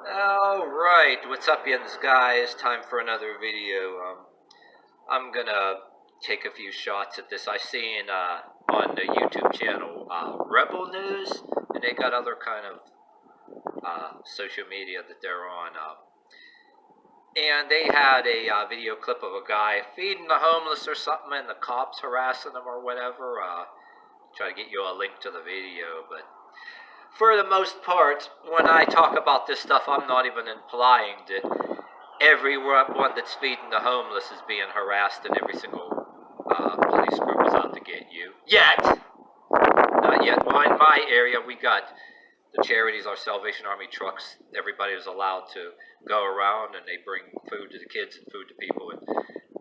Alright, what's up yins guys? Time for another video. I'm gonna take a few shots at this. I seen on the YouTube channel Rebel News, and they got other kind of social media that they're on. And they had a video clip of a guy feeding the homeless or something, and the cops harassing them or whatever. Try to get you a link to the video, but for the most part, when I talk about this stuff, I'm not even implying that everyone that's feeding the homeless is being harassed and every single police group is out to get you. Yet! Not yet. Well, in my area, we got the charities, our Salvation Army trucks. Everybody is allowed to go around and they bring food to the kids and food to people. And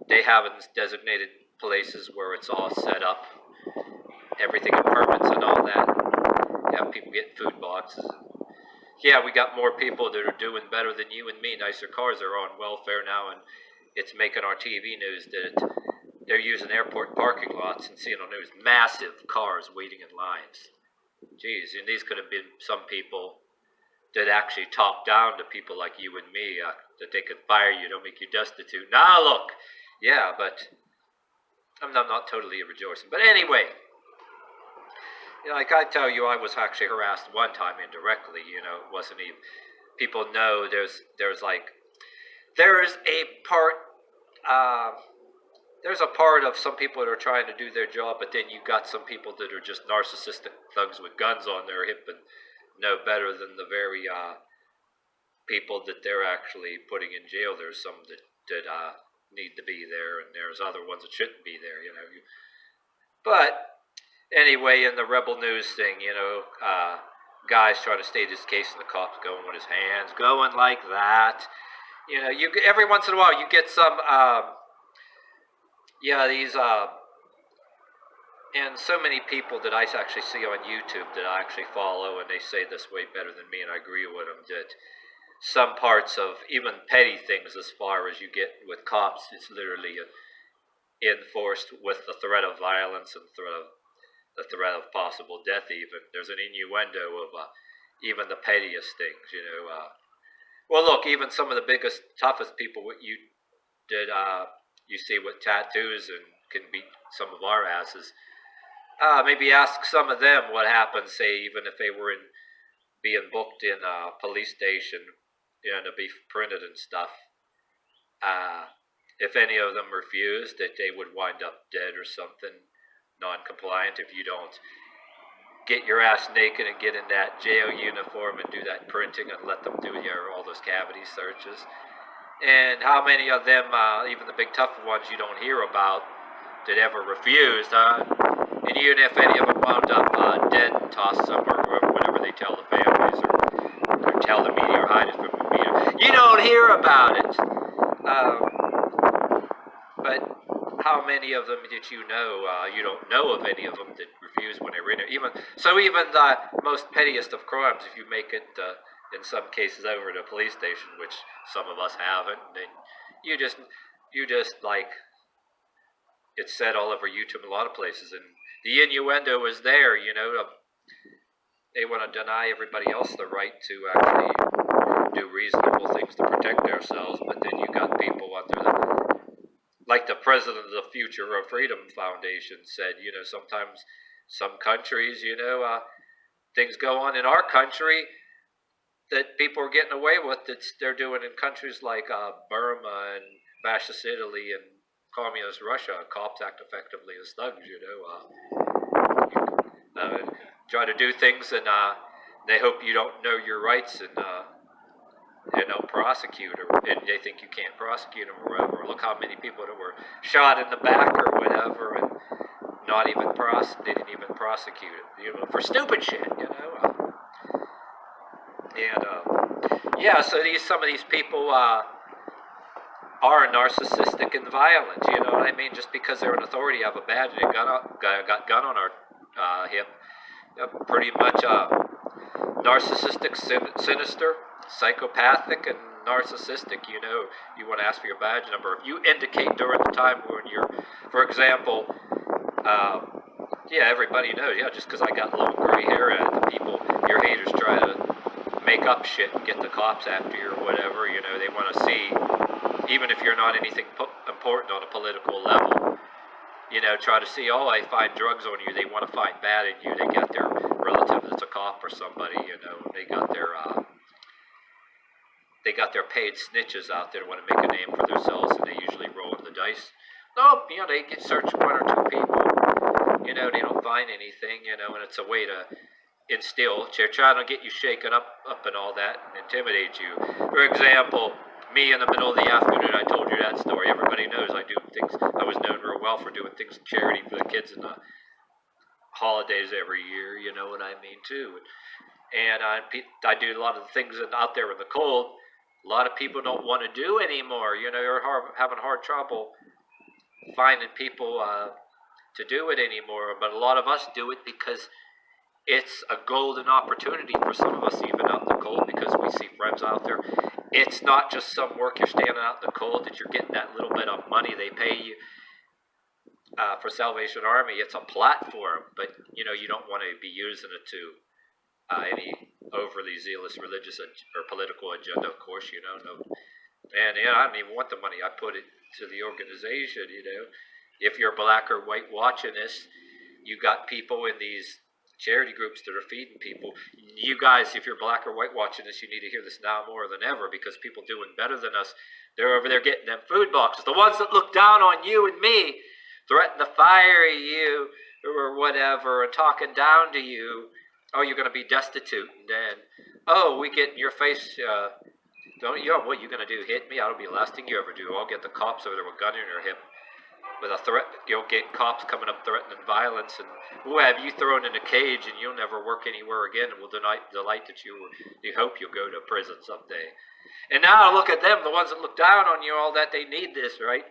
they have designated places where it's all set up, everything in permits and all that. Have people getting food boxes. Yeah, we got more people that are doing better than you and me. Nicer cars are on welfare now, and it's making our TV news that they're using airport parking lots and seeing on news massive cars waiting in lines. Jeez, and these could have been some people that actually talk down to people like you and me, that they could fire you, don't make you destitute. Now look, yeah, but I'm not totally rejoicing. But anyway, like I tell you, I was actually harassed one time indirectly. It wasn't even. People know there's a part. There's a part of some people that are trying to do their job, but then you got some people that are just narcissistic thugs with guns on their hip and know better than the very people that they're actually putting in jail. There's some that need to be there, and there's other ones that shouldn't be there. But anyway, in the Rebel News thing, guys trying to state his case, and the cops going with his hands going like that. You every once in a while you get some, these, and so many people that I actually see on YouTube that I actually follow, and they say this way better than me, and I agree with them, that some parts of even petty things, as far as you get with cops, it's literally enforced with the threat of violence and the threat of possible death. Even there's an innuendo of even the pettiest things. Well, look, even some of the biggest, toughest people you did you see with tattoos and can beat some of our asses. Maybe ask some of them what happened, say, even if they were being booked in a police station, to be printed and stuff. If any of them refused, that they would wind up dead or something, non-compliant, if you don't get your ass naked and get in that jail uniform and do that printing and let them do all those cavity searches. And how many of them, even the big tough ones you don't hear about, that ever refused, huh? And even if any of them wound up dead and tossed somewhere, or whatever they tell the families, or tell the media, or hide it from the media, you don't hear about it. But how many of them did you know? You don't know of any of them that refused when they were in there. Even the most pettiest of crimes, if you make it in some cases over to a police station, which some of us haven't, then you just like, it's said all over YouTube, a lot of places, and the innuendo is there. They want to deny everybody else the right to actually do reasonable things to protect themselves, but then you got people under like the president of the Future of Freedom Foundation said, sometimes some countries, things go on in our country that people are getting away with that they're doing in countries like Burma and fascist Italy and communist Russia. Cops act effectively as thugs, try to do things, and they hope you don't know your rights, and prosecute, and they think you can't prosecute them or whatever. Look how many people that were shot in the back or whatever, and they didn't even prosecute it, for stupid shit, so some of these people are narcissistic and violent. You know what I mean? Just because they're an authority, have a badge, and got gun on our hip, pretty much narcissistic, sinister, psychopathic, and narcissistic. You want to ask for your badge number. If you indicate during the time when you're, for example, everybody knows. Just because I got long gray hair, the people, your haters try to make up shit and get the cops after you or whatever. You know, they want to see, even if you're not anything important on a political level, you know, try to see, oh, I find drugs on you. They want to find bad in you. They got their relative that's a cop or somebody, you know, they got their paid snitches out there to want to make a name for themselves, and they usually roll the dice. Nope, you know, they get searched one or two people. You know, they don't find anything, you know, and it's a way to instill. They're trying to get you shaken up and all that and intimidate you. For example, me in the middle of the afternoon, I told you that story. Everybody knows I do things. I was known real well for doing things in charity for the kids in the holidays every year, you know what I mean, too. And I do a lot of the things out there in the cold. A lot of people don't want to do anymore. You know, you're having hard trouble finding people to do it anymore. But a lot of us do it because it's a golden opportunity for some of us, even out in the cold, because we see friends out there. It's not just some work you're standing out in the cold that you're getting that little bit of money they pay you for Salvation Army. It's a platform, but you know, you don't want to be using it to any overly zealous religious or political agenda, of course, you know. No, and yeah, I don't even want the money. I put it to the organization, you know. If you're black or white watching this, you got people in these charity groups that are feeding people. You guys, if you're black or white watching this, you need to hear this now more than ever, because people doing better than us, they're over there getting them food boxes. The ones that look down on you and me, threaten to fire you or whatever, and talking down to you. Oh, you're going to be destitute, and then, oh, we get in your face. Don't you? What you going to do? Hit me? That'll be the last thing you ever do. I'll get the cops over there with a gun in your hip, with a threat. You'll get cops coming up threatening violence, and we'll have you thrown in a cage, and you'll never work anywhere again. And we'll delight that you hope you'll go to prison someday. And now look at them, the ones that look down on you, all that, they need this, right?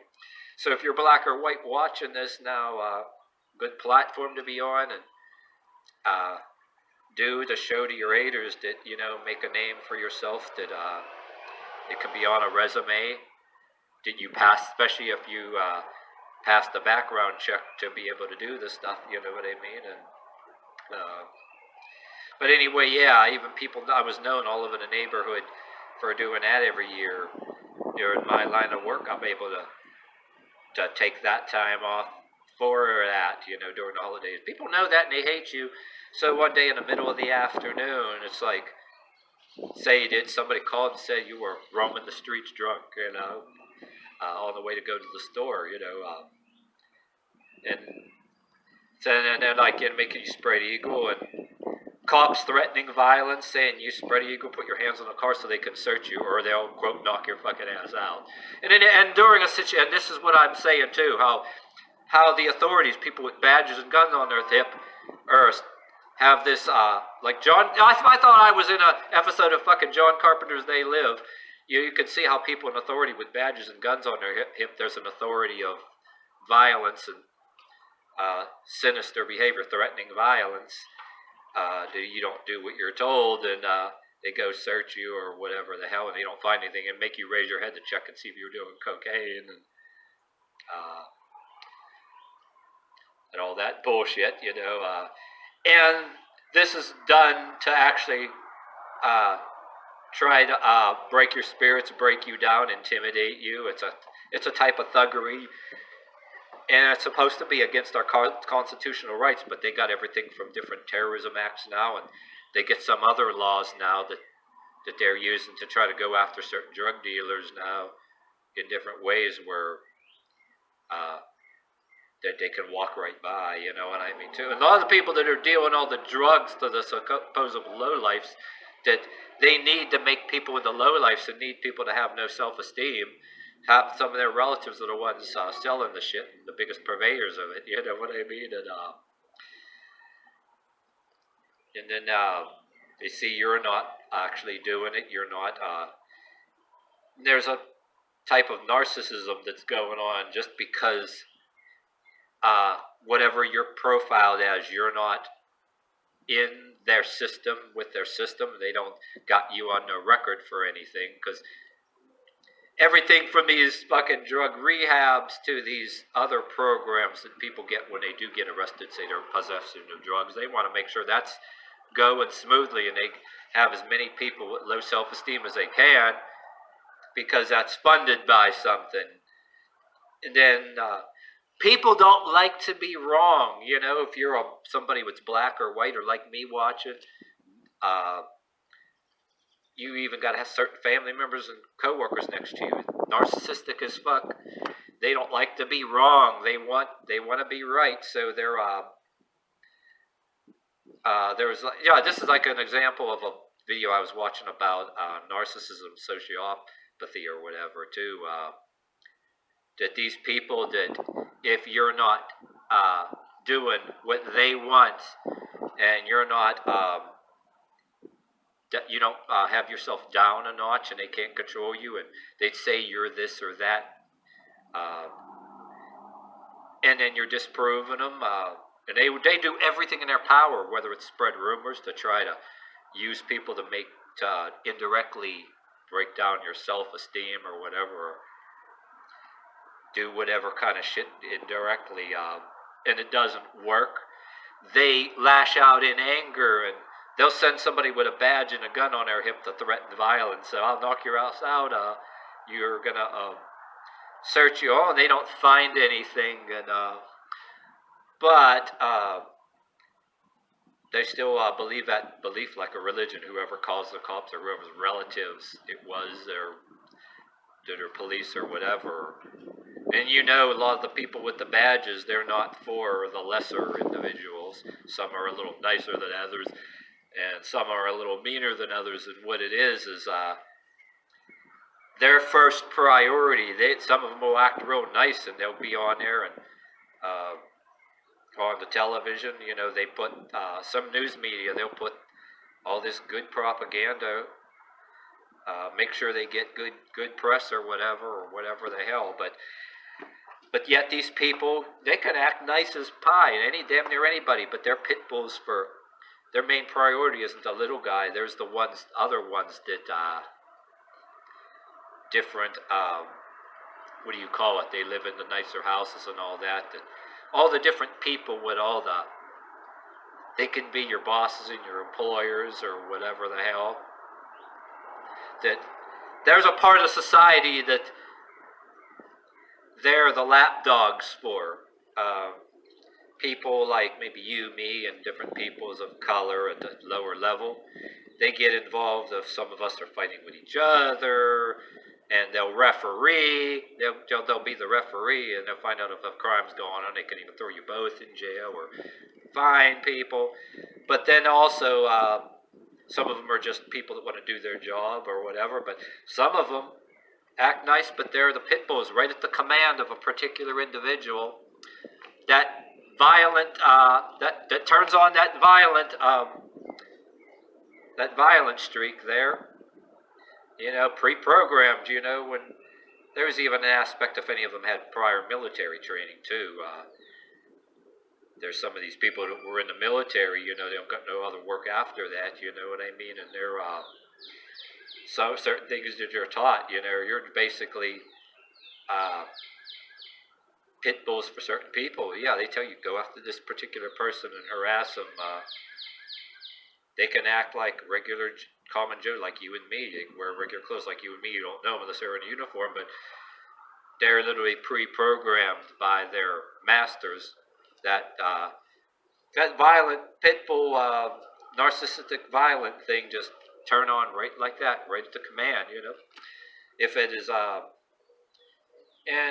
So if you're black or white watching this now, good platform to be on, and do to show to your haters that, you know, make a name for yourself, that it can be on a resume. Did you pass, especially if you pass the background check to be able to do this stuff, you know what I mean? And but anyway, yeah, even people, I was known all over the neighborhood for doing that every year. During my line of work, I'm able to take that time off for that, you know, during the holidays. People know that and they hate you. So one day in the middle of the afternoon, it's like, say somebody called and said you were roaming the streets drunk, you know, on the way to go to the store, you know, and then like making you spread eagle, and cops threatening violence, saying you spread eagle, put your hands on the car so they can search you, or they'll quote knock your fucking ass out. And during a situation, and this is what I'm saying too, how the authorities, people with badges and guns on their hip, have this, like John, I thought I was in an episode of fucking John Carpenter's They Live. You can see how people in authority with badges and guns on their hip, there's an authority of violence and sinister behavior, threatening violence. You don't do what you're told, and they go search you or whatever the hell, and they don't find anything, and make you raise your head to check and see if you're doing cocaine, and all that bullshit, you know. And this is done to actually try to break your spirits, break you down, intimidate you. It's a type of thuggery, and it's supposed to be against our constitutional rights, but they got everything from different terrorism acts now, and they get some other laws now that they're using to try to go after certain drug dealers now in different ways, where that they can walk right by, you know what I mean, too. And a lot of the people that are dealing all the drugs to the supposed lowlifes, that they need to make people in the lowlifes and need people to have no self-esteem, have some of their relatives are the ones selling the shit, the biggest purveyors of it, you know what I mean? And then they see you're not actually doing it, you're not, there's a type of narcissism that's going on just because whatever you're profiled as, you're not in their system, with their system. They don't got you on the record for anything, because everything from these fucking drug rehabs to these other programs that people get when they do get arrested, say they're possessing of drugs, they want to make sure that's going smoothly, and have as many people with low self-esteem as they can, because that's funded by something. And then people don't like to be wrong. You know, if you're somebody with black or white or like me watching, uh, you even got to have certain family members and coworkers next to you, narcissistic as fuck. They don't like to be wrong. They want to be right. So they're there was this is like an example of a video I was watching about narcissism, sociopathy, or whatever too. That these people, that if you're not doing what they want, and you're not you don't have yourself down a notch, and they can't control you, and they'd say you're this or that, uh, and then you're disproving them, and they do everything in their power, whether it's spread rumors to try to use people to make indirectly break down your self-esteem or whatever, or do whatever kind of shit indirectly, and it doesn't work. They lash out in anger, and they'll send somebody with a badge and a gun on their hip to threaten violence. So I'll knock your house out. You're gonna search you all, and they don't find anything. And but they still believe that belief like a religion. Whoever calls the cops, or whoever's relatives it was, or their police or whatever. And you know, a lot of the people with the badges, they're not for the lesser individuals. Some are a little nicer than others, and some are a little meaner than others. And what it is their first priority. Some of them will act real nice, and they'll be on there and on the television. You know, they put some news media. They'll put all this good propaganda. Make sure they get good press or whatever the hell. But yet these people, they can act nice as pie, damn near anybody, but they're pit bulls. For their main priority isn't the little guy. There's the other ones that different, what do you call it? They live in the nicer houses and all that. All the different people with they can be your bosses and your employers or whatever the hell. That there's a part of society that they're the lapdogs for. People like maybe you, me, and different peoples of color at the lower level. They get involved if some of us are fighting with each other, and they'll referee. They'll be the referee, and they'll find out if a crime's going on. They can even throw you both in jail or fine people. But then also, some of them are just people that want to do their job or whatever. But some of them act nice, but they're the pit bulls right at the command of a particular individual. That violent, that turns on that violent streak there. You know, pre-programmed. You know, when there's even an aspect if any of them had prior military training too. There's some of these people that were in the military. You know, they don't got no other work after that. You know what I mean? And they're so certain things that you're taught. You know, you're basically pit bulls for certain people. Yeah, they tell you go after this particular person and harass them. They can act like regular common Joe, like you and me. They wear regular clothes like you and me. You don't know them unless they're in a uniform, but they're literally pre-programmed by their masters. That violent pit bull, narcissistic, violent thing just turn on right like that, right at the command. You know, if it is and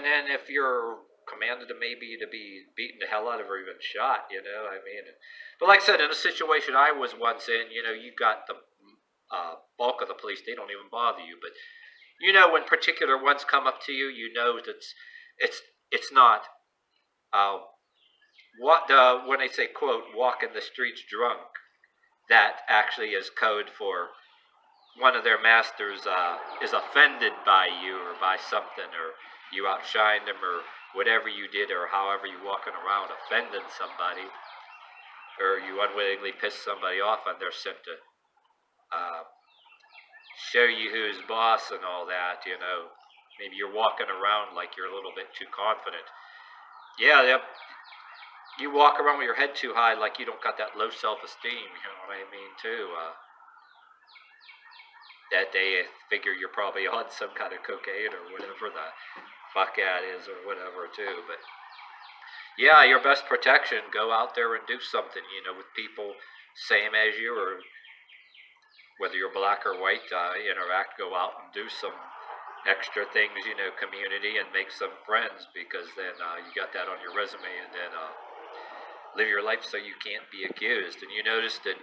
then if you're commanded to maybe to be beaten the hell out of or even shot, you know, I mean. But like I said, in a situation I was once in, you know, you got the bulk of the police, they don't even bother you. But you know, when particular ones come up to you, you know that it's not when they say quote walk in the streets drunk, that actually is code for one of their masters is offended by you or by something, or you outshined them, or whatever you did, or however you walking around offending somebody, or you unwittingly piss somebody off, and they're sent to show you who's boss and all that. You know, maybe you're walking around like you're a little bit too confident. Yeah, you walk around with your head too high, like you don't got that low self-esteem. You know what I mean too. that they figure you're probably on some kind of cocaine or whatever the fuck that is or whatever too. But yeah, your best protection, go out there and do something, with people same as you, or whether you're black or white, interact, go out and do some extra things, community, and make some friends, because then you got that on your resume, and then live your life so you can't be accused. And you notice that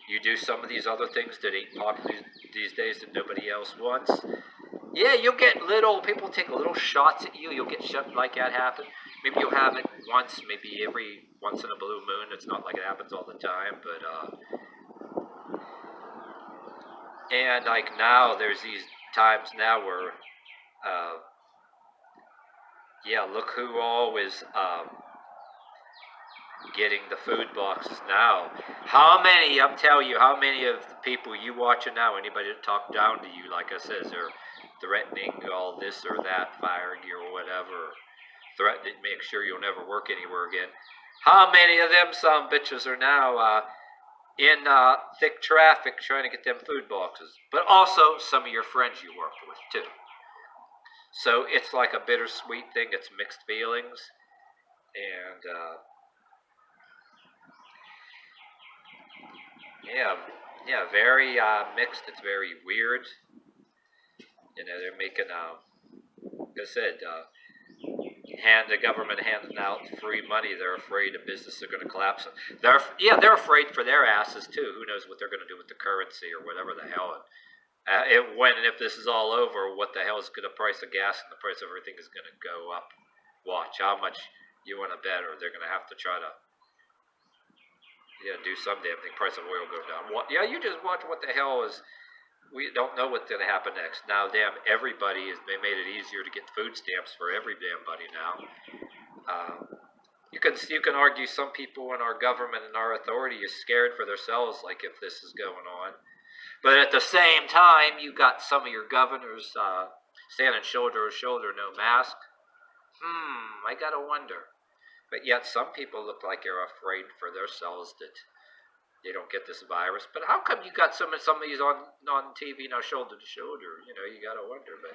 you do some of these other things that ain't popular these days that nobody else wants. Yeah, you'll get people take little shots at you. You'll get shit like that happen. Maybe you'll have it once, maybe every once in a blue moon. It's not like it happens all the time, but and like now, there's these times now where, yeah, look who all is getting the food boxes now. I'm telling you, how many of the people you watching now, anybody that talk down to you, like I says, they're threatening all this or that, firing you or whatever, threatening to make sure you'll never work anywhere again. How many of them some bitches are now in thick traffic trying to get them food boxes? But also some of your friends you work with too. So it's like a bittersweet thing. It's mixed feelings. And yeah, very mixed. It's very weird. They're making, like I said, the government handing out free money. They're afraid the businesses are going to collapse. They're afraid for their asses too. Who knows what they're going to do with the currency or whatever the hell. When and if this is all over, what the hell is going to price of gas and the price of everything is going to go up? Watch how much you want to bet, or they're going to have to try to do some damn thing. Price of oil go down. You just watch what the hell is. We don't know what's going to happen next. Now, damn, they made it easier to get food stamps for every damn buddy now. You can argue some people in our government and our authority is scared for themselves, like if this is going on. But at the same time, you got some of your governors standing shoulder to shoulder, no mask. I gotta wonder. But yet some people look like they're afraid for themselves that they don't get this virus. But how come you got some of these on TV now, shoulder to shoulder? You gotta wonder. But